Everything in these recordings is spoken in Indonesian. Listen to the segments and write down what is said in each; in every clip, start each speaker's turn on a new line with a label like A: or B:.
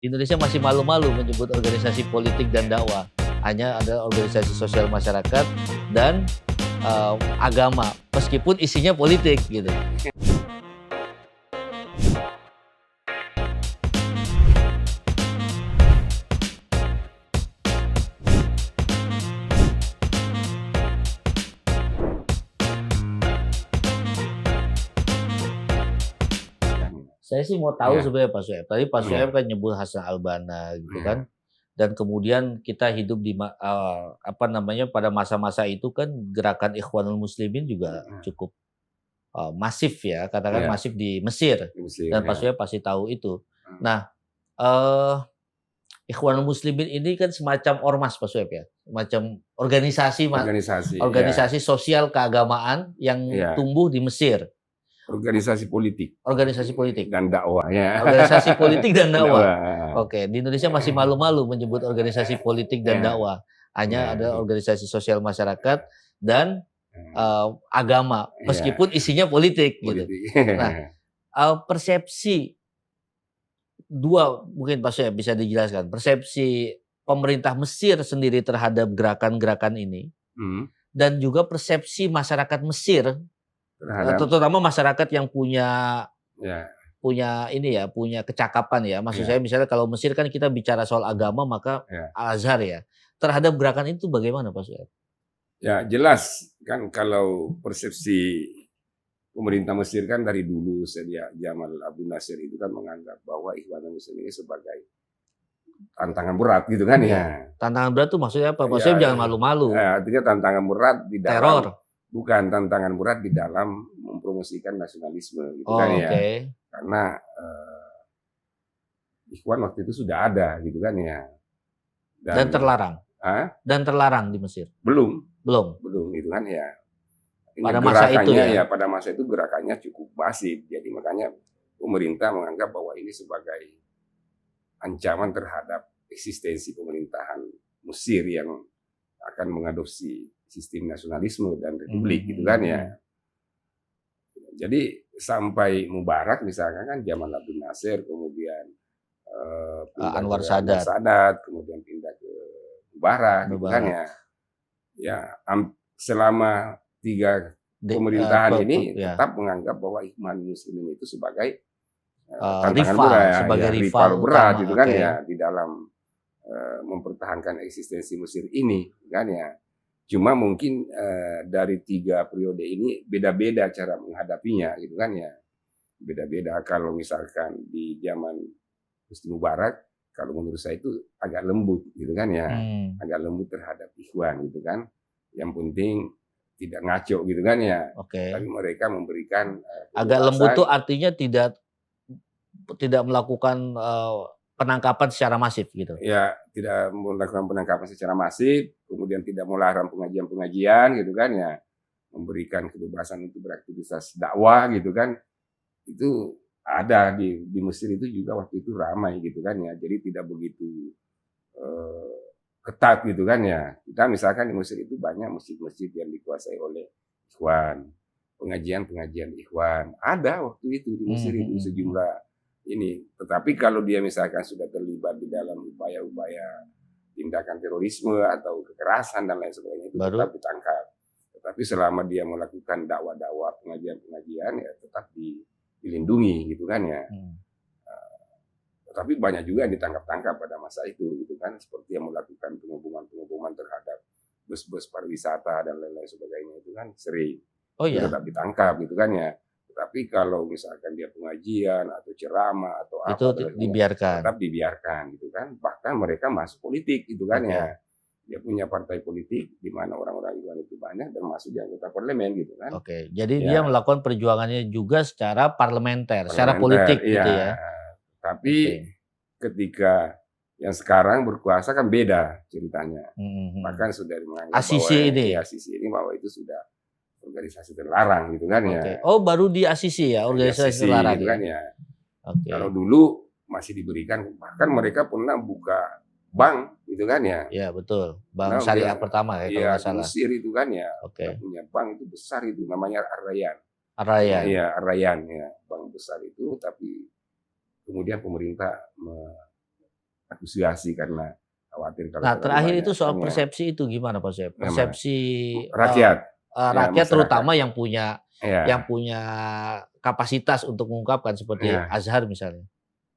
A: Di Indonesia masih malu-malu menyebut organisasi politik dan dakwah. Hanya ada organisasi sosial masyarakat dan agama, meskipun isinya politik gitu. Saya sih mau tahu sebenarnya Pak Sueb. Tadi Pak Sueb kan nyebut Hasan Albana gitu kan. Dan kemudian kita hidup di pada masa-masa itu kan gerakan Ikhwanul Muslimin juga cukup masif ya, katakan masif di Mesir. Dan Pak Sueb pasti tahu itu. Nah, Ikhwanul Muslimin ini kan semacam ormas Pak Sueb ya, semacam organisasi sosial keagamaan yang tumbuh di Mesir.
B: Organisasi politik
A: Dan
B: dakwah ya.
A: Organisasi politik dan dakwah. Oke, di Indonesia masih malu-malu menyebut organisasi politik dan dakwah. Hanya ada organisasi sosial masyarakat dan agama, meskipun isinya politik. Gitu. Nah, persepsi dua mungkin Pak Syekh bisa dijelaskan. Persepsi pemerintah Mesir sendiri terhadap gerakan-gerakan ini dan juga persepsi masyarakat Mesir terutama masyarakat yang punya kecakapan ya. Maksud saya misalnya kalau Mesir kan kita bicara soal agama maka Al-Azhar ya. Terhadap gerakan itu bagaimana Pak Syekh?
B: Ya jelas kan kalau persepsi pemerintah Mesir kan dari dulu sejak Jamal Abdel Nasser itu kan menganggap bahwa Ikhwanul Muslimin ini sebagai tantangan berat gitu kan ya.
A: Tantangan berat itu maksudnya apa? Pak Syekh jangan malu-malu.
B: Artinya tantangan berat di dalam
A: teror.
B: Bukan tantangan berat di dalam mempromosikan nasionalisme gitu kan ya. Karena Ikhwan waktu itu sudah ada gitu kan ya.
A: Dan terlarang. Dan terlarang di Mesir.
B: Belum gitu kan ya.
A: Pada masa itu ya.
B: Pada masa itu gerakannya cukup masif. Jadi makanya pemerintah menganggap bahwa ini sebagai ancaman terhadap eksistensi pemerintahan Mesir yang akan mengadopsi sistem nasionalisme dan republik gitu kan ya. Jadi sampai Mubarak misalkan kan Jamal Abdel Nasser, kemudian
A: Anwar Sadat,
B: kemudian pindah ke Mubarak gitu kan ya. Ya selama 3 pemerintahan ini tetap menganggap bahwa Ikhwanul Muslimin itu sebagai tantangan berat,
A: sebagai
B: rival berat gitu kan ya di dalam mempertahankan eksistensi Mesir ini kan ya. Cuma mungkin dari 3 periode ini beda-beda cara menghadapinya gitu kan ya. Beda-beda. Kalau misalkan di zaman Husni Mubarak, kalau menurut saya itu agak lembut gitu kan ya. Agak lembut terhadap Ikhwan gitu kan. Yang penting tidak ngaco gitu kan ya. Tapi mereka memberikan
A: agak lembut itu artinya tidak melakukan penangkapan secara masif gitu.
B: Ya, tidak melakukan penangkapan secara masif, kemudian tidak melarang pengajian-pengajian gitu kan ya. Memberikan kebebasan untuk beraktivitas dakwah gitu kan. Itu ada di Mesir itu juga waktu itu ramai gitu kan ya. Jadi tidak begitu ketat gitu kan ya. Kita misalkan di Mesir itu banyak masjid-masjid yang dikuasai oleh Ikhwan. Pengajian-pengajian Ikhwan. Ada waktu itu di Mesir itu sejumlah ini, tetapi kalau dia misalkan sudah terlibat di dalam upaya-upaya tindakan terorisme atau kekerasan dan lain sebagainya itu tetap ditangkap. Tetapi selama dia melakukan dakwah-dakwah, pengajian-pengajian ya tetap dilindungi gitu kan ya. Tetapi banyak juga yang ditangkap-tangkap pada masa itu gitu kan, seperti yang melakukan pengepungan terhadap bus-bus pariwisata dan lain-lain sebagainya itu kan sering. Tetap ditangkap gitu kan ya. Tapi kalau misalkan dia pengajian atau ceramah atau
A: itu dibiarkan.
B: Tetap dibiarkan gitu kan. Bahkan mereka masuk politik gitu kan ya. Dia punya partai politik di mana orang-orang Ikhwan itu banyak dan masuk di anggota parlemen gitu kan.
A: Jadi dia melakukan perjuangannya juga secara parlementer, secara politik gitu ya.
B: Tapi ketika yang sekarang berkuasa kan beda ceritanya. Bahkan sudah menganggap Asisi ini bahwa itu sudah organisasi terlarang gitu kan ya.
A: Oh baru di Asisi ya organisasi terlarang
B: gitu kan ya. Kalau dulu masih diberikan, bahkan mereka pernah buka bank gitu kan ya.
A: Iya betul, bank syariah pertama ya kalau nggak salah.
B: Mesir itu kan ya. Punya bank itu besar itu namanya Ar-Rayyan.
A: Ar-Rayyan.
B: Iya Ar-Rayyan ya, bank besar itu. Tapi kemudian pemerintah akusiasi karena khawatir kalau
A: Nah,
B: terlalu
A: terakhir
B: banyak.
A: itu soal
B: Kan ya.
A: persepsi itu gimana Pak Syed?
B: Memang.
A: Persepsi
B: Rakyat.
A: rakyat
B: masyarakat.
A: terutama yang punya
B: Ya.
A: kapasitas untuk mengungkapkan seperti
B: Ya.
A: Azhar misalnya.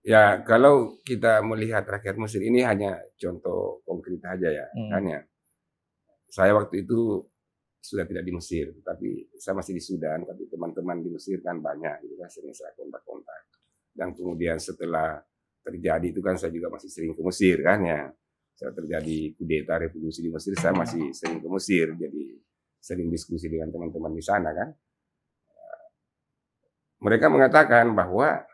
B: Ya, kalau kita melihat rakyat Mesir ini hanya contoh konkret aja ya. Kan ya. Saya waktu itu sudah tidak di Mesir, tapi saya masih di Sudan, tapi teman-teman di Mesir kan banyak, itu kan sering saya kontak-kontak. Dan kemudian setelah terjadi itu kan saya juga masih sering ke Mesir kan ya. Setelah terjadi kudeta revolusi di Mesir, saya masih sering ke Mesir, jadi sering diskusi dengan teman-teman di sana kan. Mereka mengatakan bahwa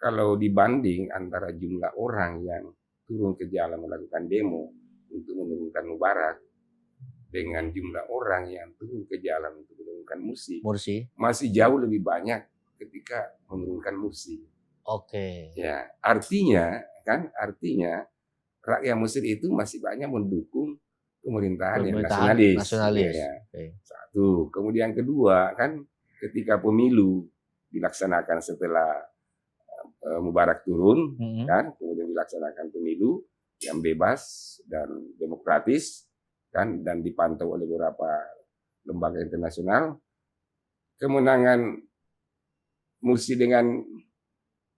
B: kalau dibanding antara jumlah orang yang turun ke jalan melakukan demo untuk menurunkan Mubarak dengan jumlah orang yang turun ke jalan untuk menurunkan Mursi, masih jauh lebih banyak ketika menurunkan Mursi.
A: Oke.
B: Ya, artinya rakyat Mesir itu masih banyak mendukung pemerintahan yang nasionalis. Ya. Satu. Kemudian kedua kan ketika pemilu dilaksanakan setelah Mubarak turun, kan, kemudian dilaksanakan pemilu yang bebas dan demokratis, kan, dan dipantau oleh beberapa lembaga internasional. Kemenangan Mursi dengan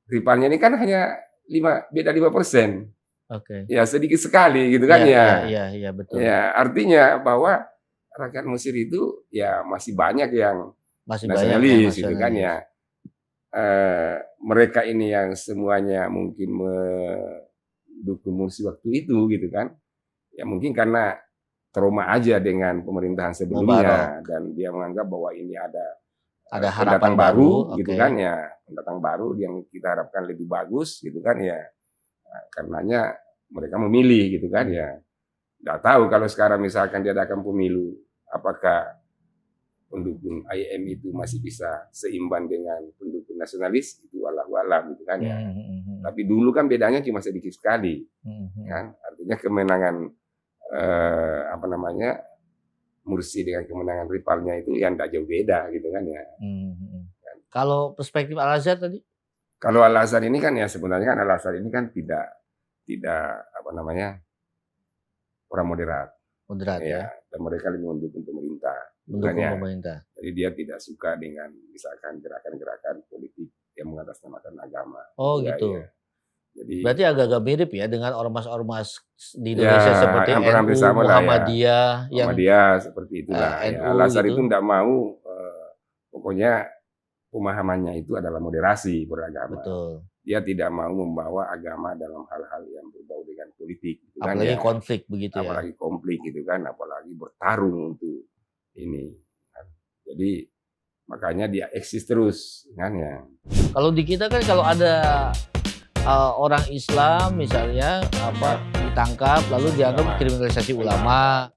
B: rivalnya ini kan hanya beda 5%.
A: Oke.
B: Ya sedikit sekali gitu kan ya.
A: Iya betul.
B: Ya artinya bahwa rakyat Mesir itu ya masih banyak yang nasionalis gitu kan ya. Mereka ini yang semuanya mungkin mendukung Mursi waktu itu gitu kan. Ya mungkin karena trauma aja dengan pemerintahan sebelumnya dan dia menganggap bahwa ini ada
A: harapan
B: baru gitu kan ya, pendatang baru yang kita harapkan lebih bagus gitu kan ya. Nah, karenanya mereka memilih gitu kan ya. Nggak tahu kalau sekarang misalkan diadakan pemilu, apakah pendukung IM itu masih bisa seimbang dengan pendukung nasionalis, itu wallahu alam gitu kan ya. Tapi dulu kan bedanya cuma sedikit sekali, kan. Artinya kemenangan Mursi dengan kemenangan rivalnya itu yang tidak jauh beda gitu kan ya.
A: Kalau perspektif Al-Azhar tadi?
B: Kalau Al-Azhar ini kan ya sebenarnya kan Al-Azhar ini kan tidak orang moderat ya. Dan mereka lebih mendukung pemerintah.
A: Pemerintah.
B: Jadi dia tidak suka dengan misalkan gerakan-gerakan politik yang mengatasnamakan agama.
A: Oh gitu.
B: Ya. Jadi,
A: berarti agak-agak mirip ya dengan ormas-ormas di Indonesia seperti NU, Muhammadiyah,
B: seperti itulah. Al-Azhar itu tidak mau, pokoknya pemahamannya itu adalah moderasi beragama.
A: Betul.
B: Dia tidak mau membawa agama dalam hal-hal yang berbau dengan politik. Gitu
A: apalagi
B: kan,
A: konflik begitu ya.
B: Apalagi konflik gitu kan, apalagi bertarung untuk ini. Jadi makanya dia eksis terus kan ya.
A: Kalau di kita kan kalau ada orang Islam misalnya ditangkap lalu dianggap kriminalisasi ulama.